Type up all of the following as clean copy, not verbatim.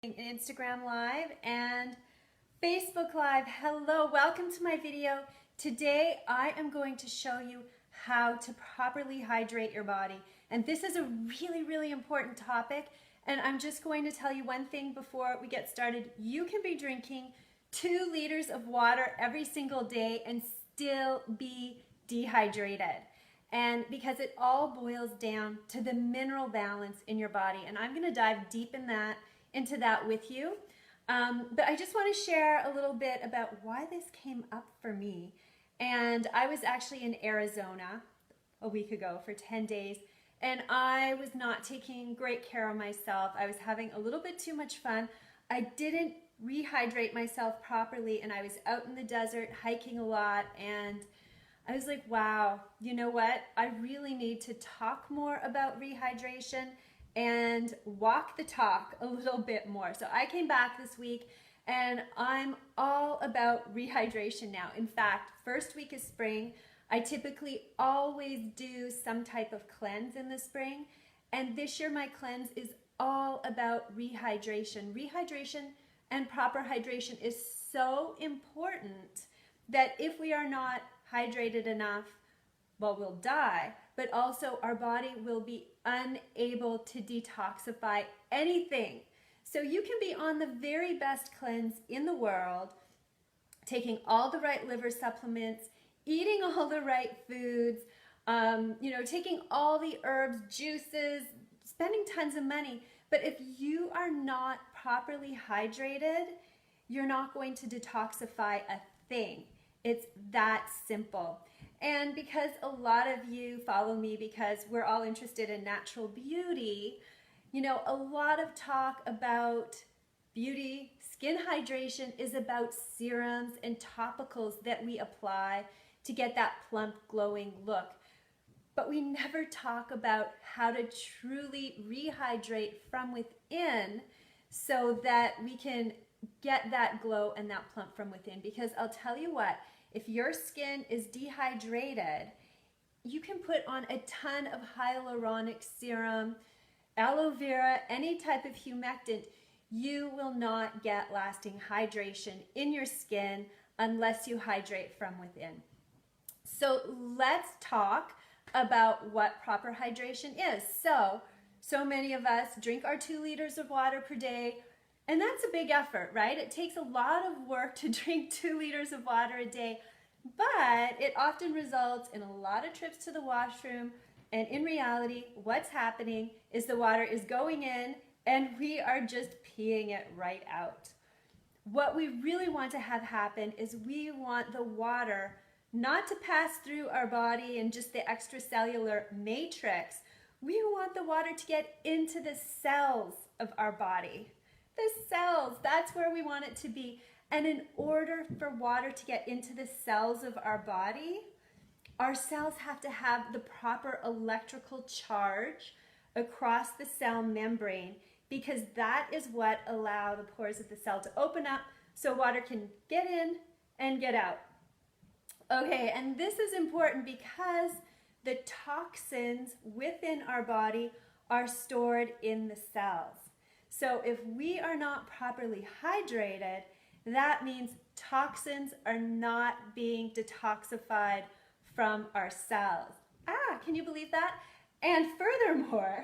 Instagram Live and Facebook Live. Hello, welcome to my video. Today I am going to show you how to properly hydrate your body. And this is a really important topic. And I'm just going to tell you one thing before we get started. You can be drinking 2 liters of water every single day and still be dehydrated. And because it all boils down to the mineral balance in your body. And I'm going to dive deep into that with you. But I just want to share a little bit about why this came up for me. And I was actually in Arizona a week ago for 10 days, and I was not taking great care of myself. I was having a little bit too much fun. I didn't rehydrate myself properly, and I was out in the desert hiking a lot, and I was like, wow, you know what? I really need to talk more about rehydration and walk the talk a little bit more. So I came back this week and I'm all about rehydration now. In fact, first week of spring, I typically always do some type of cleanse in the spring. And this year my cleanse is all about rehydration. Rehydration and proper hydration is so important that if we are not hydrated enough, well, we'll die, but also our body will be unable to detoxify anything. So you can be on the very best cleanse in the world, taking all the right liver supplements, eating all the right foods, taking all the herbs, juices, spending tons of money. But if you are not properly hydrated, you're not going to detoxify a thing. It's that simple. And because a lot of you follow me because we're all interested in natural beauty, you know, a lot of talk about beauty, skin hydration is about serums and topicals that we apply to get that plump, glowing look. But we never talk about how to truly rehydrate from within so that we can get that glow and that plump from within. Because I'll tell you what, if your skin is dehydrated, you can put on a ton of hyaluronic serum, aloe vera, any type of humectant. You will not get lasting hydration in your skin unless you hydrate from within. So let's talk about what proper hydration is. So many of us drink our 2 liters of water per day. And that's a big effort, right? It takes a lot of work to drink 2 liters of water a day, but it often results in a lot of trips to the washroom. And in reality, what's happening is the water is going in and we are just peeing it right out. What we really want to have happen is we want the water not to pass through our body and just the extracellular matrix. We want the water to get into the cells of our body. The cells, that's where we want it to be. And in order for water to get into the cells of our body, our cells have to have the proper electrical charge across the cell membrane, because that is what allows the pores of the cell to open up so water can get in and get out. Okay, and this is important because the toxins within our body are stored in the cells. So if we are not properly hydrated, that means toxins are not being detoxified from our cells. Can you believe that? And furthermore,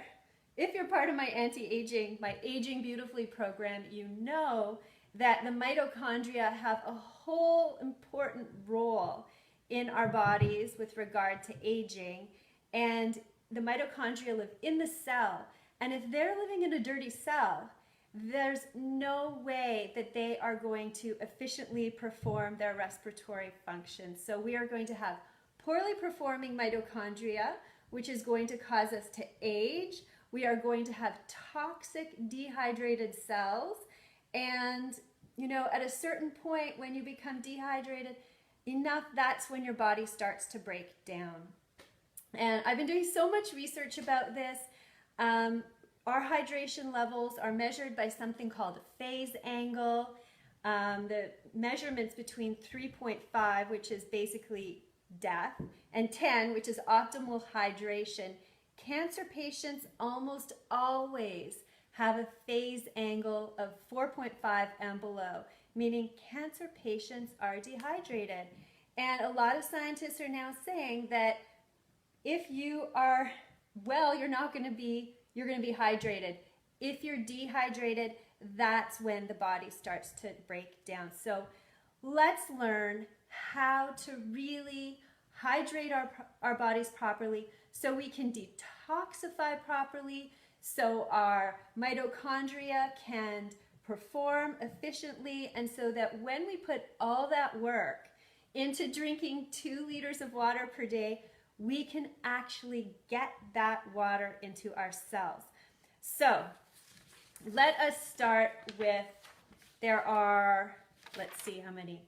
if you're part of my anti-aging, my Aging Beautifully program, you know that the mitochondria have a whole important role in our bodies with regard to aging. And the mitochondria live in the cell. And if they're living in a dirty cell, there's no way that they are going to efficiently perform their respiratory functions. So we are going to have poorly performing mitochondria, which is going to cause us to age. We are going to have toxic dehydrated cells. And, you know, at a certain point when you become dehydrated enough, that's when your body starts to break down. And I've been doing so much research about this. Our hydration levels are measured by something called a phase angle. The measurements between 3.5, which is basically death, and 10, which is optimal hydration. Cancer patients almost always have a phase angle of 4.5 and below, meaning cancer patients are dehydrated. And a lot of scientists are now saying that if you are well, you're going to be hydrated. If you're dehydrated, that's when the body starts to break down. So let's learn how to really hydrate our bodies properly so we can detoxify properly, so our mitochondria can perform efficiently, and so that when we put all that work into drinking 2 liters of water per day, we can actually get that water into our cells. So let us start with, let's see how many.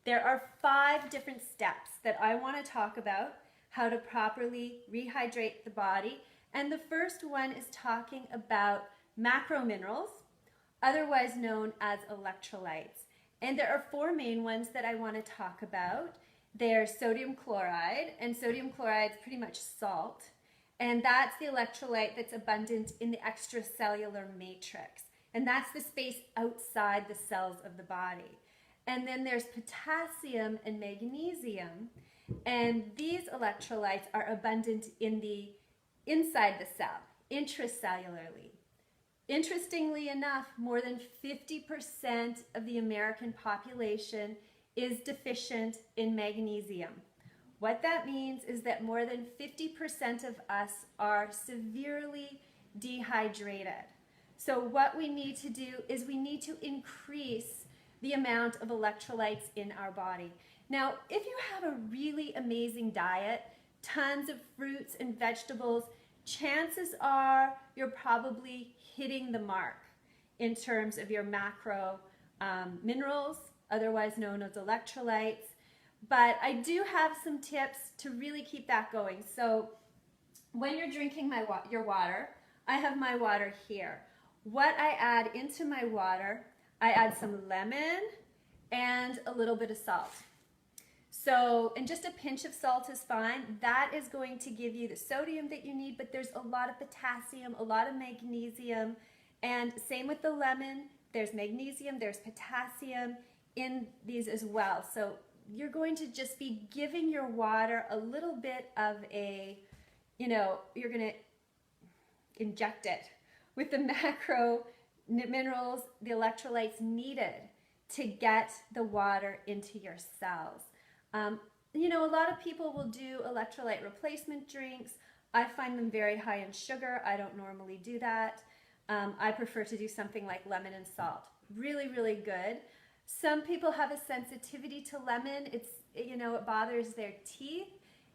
There are 5 different steps that I want to talk about how to properly rehydrate the body. And the first one is talking about macro minerals, otherwise known as electrolytes. And there are 4 main ones that I want to talk about. There's sodium chloride, and sodium chloride is pretty much salt. And that's the electrolyte that's abundant in the extracellular matrix. And that's the space outside the cells of the body. And then there's potassium and magnesium. And these electrolytes are abundant inside the cell, intracellularly. Interestingly enough, more than 50% of the American population is deficient in magnesium. What that means is that more than 50% of us are severely dehydrated. So what we need to do is we need to increase the amount of electrolytes in our body. Now, if you have a really amazing diet, tons of fruits and vegetables, chances are you're probably hitting the mark in terms of your macro minerals, otherwise known as electrolytes. But I do have some tips to really keep that going. So when you're drinking your water, I have my water here. What I add into my water, I add some lemon and a little bit of salt. So, and just a pinch of salt is fine. That is going to give you the sodium that you need, but there's a lot of potassium, a lot of magnesium, and same with the lemon. There's magnesium, there's potassium in these as well. So you're going to just be giving your water a little bit of a, you're going to inject it with the macro minerals, the electrolytes needed to get the water into your cells. A lot of people will do electrolyte replacement drinks. I find them very high in sugar. I don't normally do that. I prefer to do something like lemon and salt. Really, really good. Some people have a sensitivity to lemon. It bothers their teeth.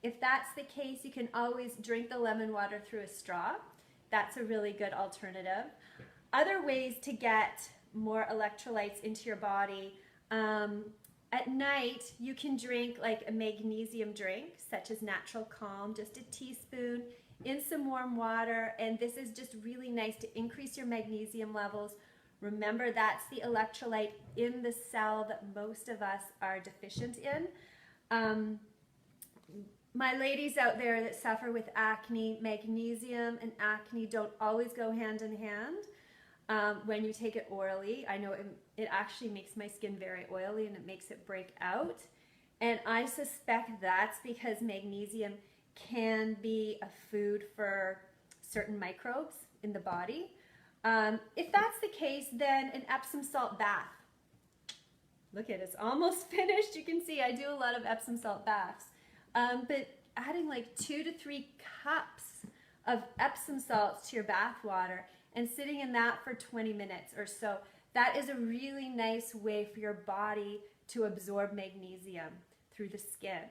If that's the case, you can always drink the lemon water through a straw. That's a really good alternative. Other ways to get more electrolytes into your body. At night, you can drink like a magnesium drink, such as Natural Calm, just a teaspoon in some warm water. And this is just really nice to increase your magnesium levels. Remember, that's the electrolyte in the cell that most of us are deficient in. My ladies out there that suffer with acne, magnesium and acne don't always go hand in hand. When you take it orally, I know it actually makes my skin very oily and it makes it break out. And I suspect that's because magnesium can be a food for certain microbes in the body. If that's the case, then an Epsom salt bath. Look at it, it's almost finished. You can see I do a lot of Epsom salt baths. But adding like 2 to 3 cups of Epsom salts to your bath water and sitting in that for 20 minutes or so, that is a really nice way for your body to absorb magnesium through the skin.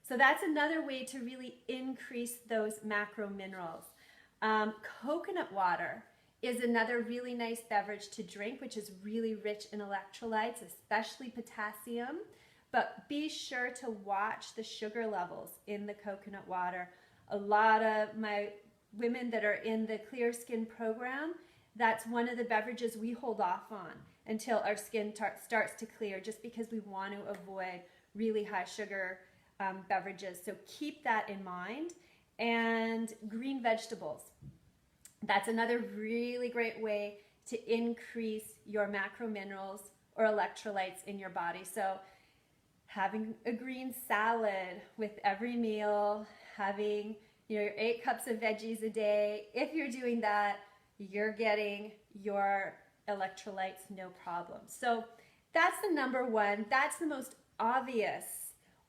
So that's another way to really increase those macro minerals. Coconut water is another really nice beverage to drink, which is really rich in electrolytes, especially potassium. But be sure to watch the sugar levels in the coconut water. A lot of my women that are in the Clear Skin program, that's one of the beverages we hold off on until our skin starts to clear, just because we want to avoid really high sugar beverages. So keep that in mind. And green vegetables. That's another really great way to increase your macro minerals or electrolytes in your body. So having a green salad with every meal, having your 8 cups of veggies a day, if you're doing that, you're getting your electrolytes no problem. So that's the number one. That's the most obvious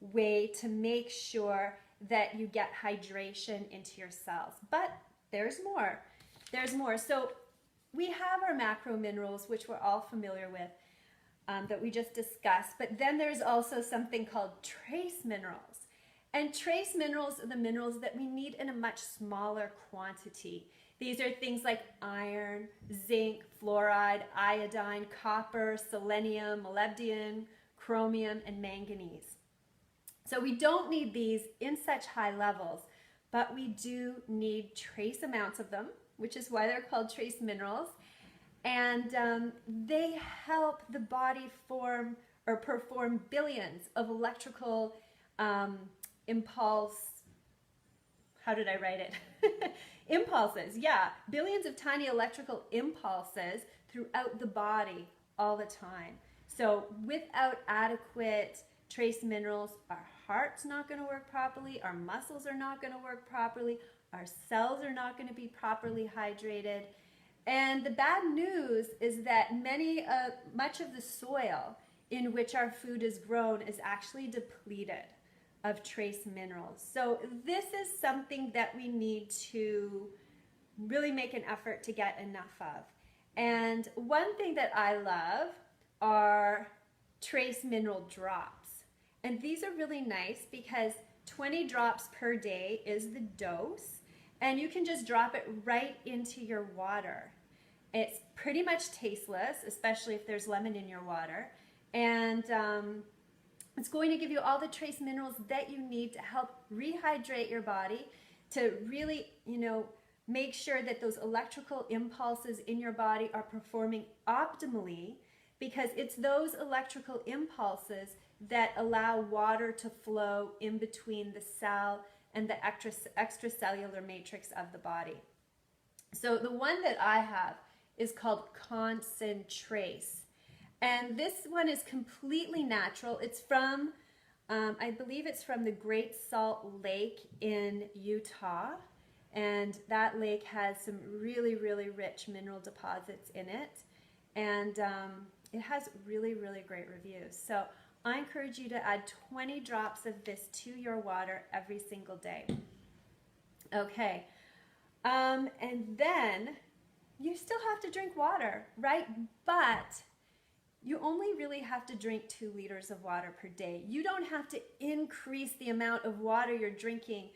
way to make sure that you get hydration into your cells. But there's more. There's more. So we have our macro minerals, which we're all familiar with, that we just discussed. But then there's also something called trace minerals. And trace minerals are the minerals that we need in a much smaller quantity. These are things like iron, zinc, fluoride, iodine, copper, selenium, molybdenum, chromium, and manganese. So we don't need these in such high levels, but we do need trace amounts of them, which is why they're called trace minerals. And they help the body form or perform billions of electrical impulse. How did I write it? Impulses, yeah. Billions of tiny electrical impulses throughout the body all the time. So without adequate trace minerals, our heart's not going to work properly, our muscles are not going to work properly, our cells are not going to be properly hydrated. And the bad news is that much of the soil in which our food is grown is actually depleted of trace minerals. So this is something that we need to really make an effort to get enough of. And one thing that I love are trace mineral drops. And these are really nice because 20 drops per day is the dose. And you can just drop it right into your water. It's pretty much tasteless, especially if there's lemon in your water. And it's going to give you all the trace minerals that you need to help rehydrate your body, to really, make sure that those electrical impulses in your body are performing optimally, because it's those electrical impulses that allow water to flow in between the cell and the extracellular matrix of the body. So the one that I have is called Concentrace. And this one is completely natural. It's from, I believe it's from the Great Salt Lake in Utah. And that lake has some really, really rich mineral deposits in it. And it has really, really great reviews. So I encourage you to add 20 drops of this to your water every single day. Okay. And then you still have to drink water, right? But you only really have to drink 2 liters of water per day. You don't have to increase the amount of water you're drinking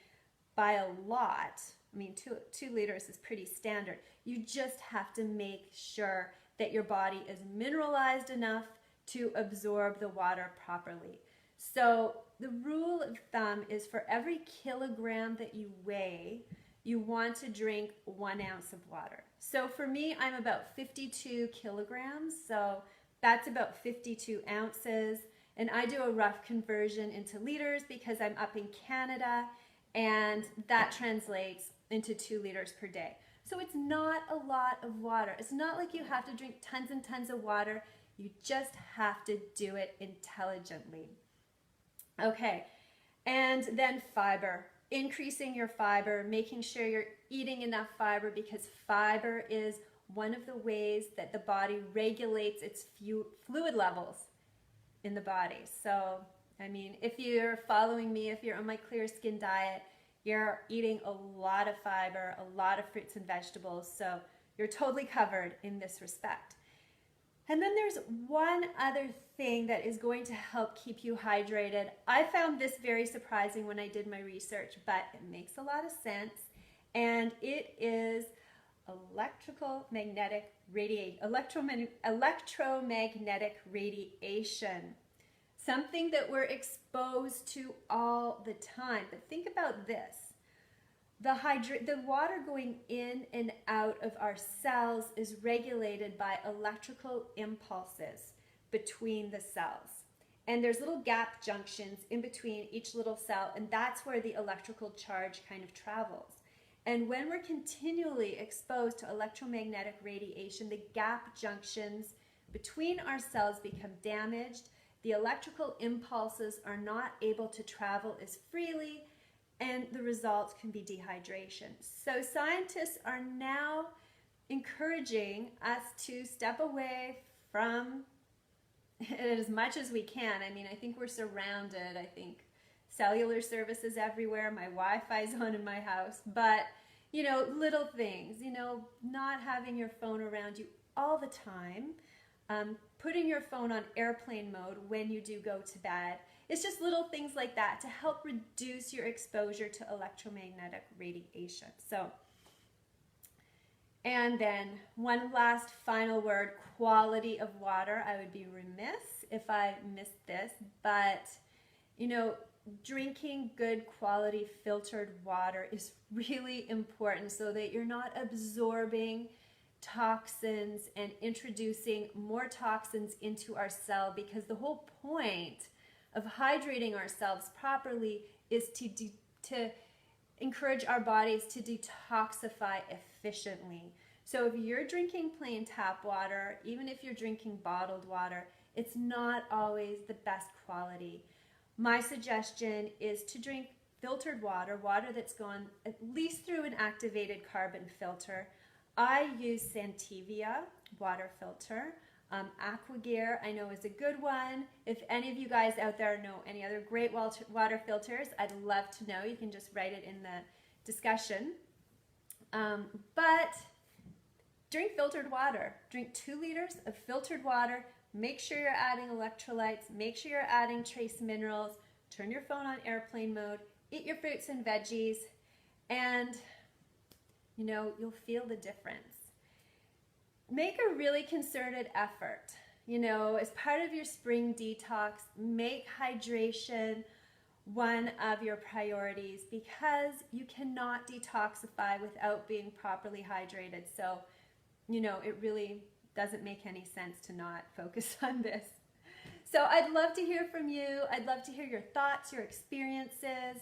by a lot. I mean, 2 liters is pretty standard. You just have to make sure that your body is mineralized enough to absorb the water properly. So the rule of thumb is for every kilogram that you weigh, you want to drink 1 ounce of water. So for me, I'm about 52 kilograms. So that's about 52 ounces. And I do a rough conversion into liters because I'm up in Canada, and that translates into 2 liters per day. So it's not a lot of water. It's not like you have to drink tons and tons of water. You just have to do it intelligently. Okay, and then fiber. Increasing your fiber, making sure you're eating enough fiber, because fiber is one of the ways that the body regulates its fluid levels in the body. So, I mean, if you're following me, if you're on my clear skin diet, you're eating a lot of fiber, a lot of fruits and vegetables, so you're totally covered in this respect. And then there's one other thing that is going to help keep you hydrated. I found this very surprising when I did my research, but it makes a lot of sense. And it is electromagnetic radiation. Something that we're exposed to all the time. But think about this. The water going in and out of our cells is regulated by electrical impulses between the cells. And there's little gap junctions in between each little cell, and that's where the electrical charge kind of travels. And when we're continually exposed to electromagnetic radiation, the gap junctions between our cells become damaged. The electrical impulses are not able to travel as freely, and the result can be dehydration. So scientists are now encouraging us to step away from it as much as we can. I mean, I think we're surrounded. I think cellular services everywhere. My Wi-Fi is on in my house. But, you know, little things, you know, not having your phone around you all the time, putting your phone on airplane mode when you do go to bed. It's just little things like that to help reduce your exposure to electromagnetic radiation. So, and then one last final word, quality of water. I would be remiss if I missed this, but, you know, drinking good quality filtered water is really important so that you're not absorbing toxins and introducing more toxins into our cell, because the whole point of hydrating ourselves properly is to encourage our bodies to detoxify efficiently. So if you're drinking plain tap water, even if you're drinking bottled water, it's not always the best quality. My suggestion is to drink filtered water, water that's gone at least through an activated carbon filter. I use Santivia water filter. Aquagear I know is a good one. If any of you guys out there know any other great water filters, I'd love to know. You can just write it in the discussion. But drink filtered water. Drink 2 liters of filtered water. Make sure you're adding electrolytes. Make sure you're adding trace minerals. Turn your phone on airplane mode. Eat your fruits and veggies. And, you know, you'll feel the difference. Make a really concerted effort. You know, as part of your spring detox, make hydration one of your priorities, because you cannot detoxify without being properly hydrated. So, you know, it really doesn't make any sense to not focus on this. So I'd love to hear from you. I'd love to hear your thoughts, your experiences,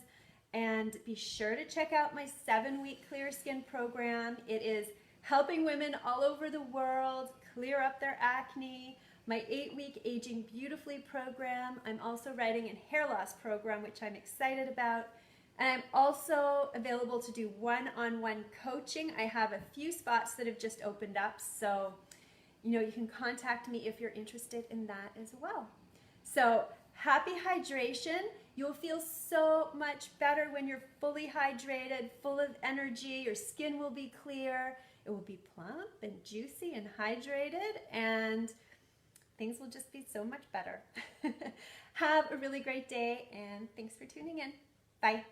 and be sure to check out my 7-week Clear Skin program. It is helping women all over the world clear up their acne. My 8-week Aging Beautifully program. I'm also writing a hair loss program, which I'm excited about. And I'm also available to do one-on-one coaching. I have a few spots that have just opened up, so you know, you can contact me if you're interested in that as well. So happy hydration. You'll feel so much better when you're fully hydrated, full of energy. Your skin will be clear. It will be plump and juicy and hydrated, and things will just be so much better. Have a really great day, and thanks for tuning in. Bye.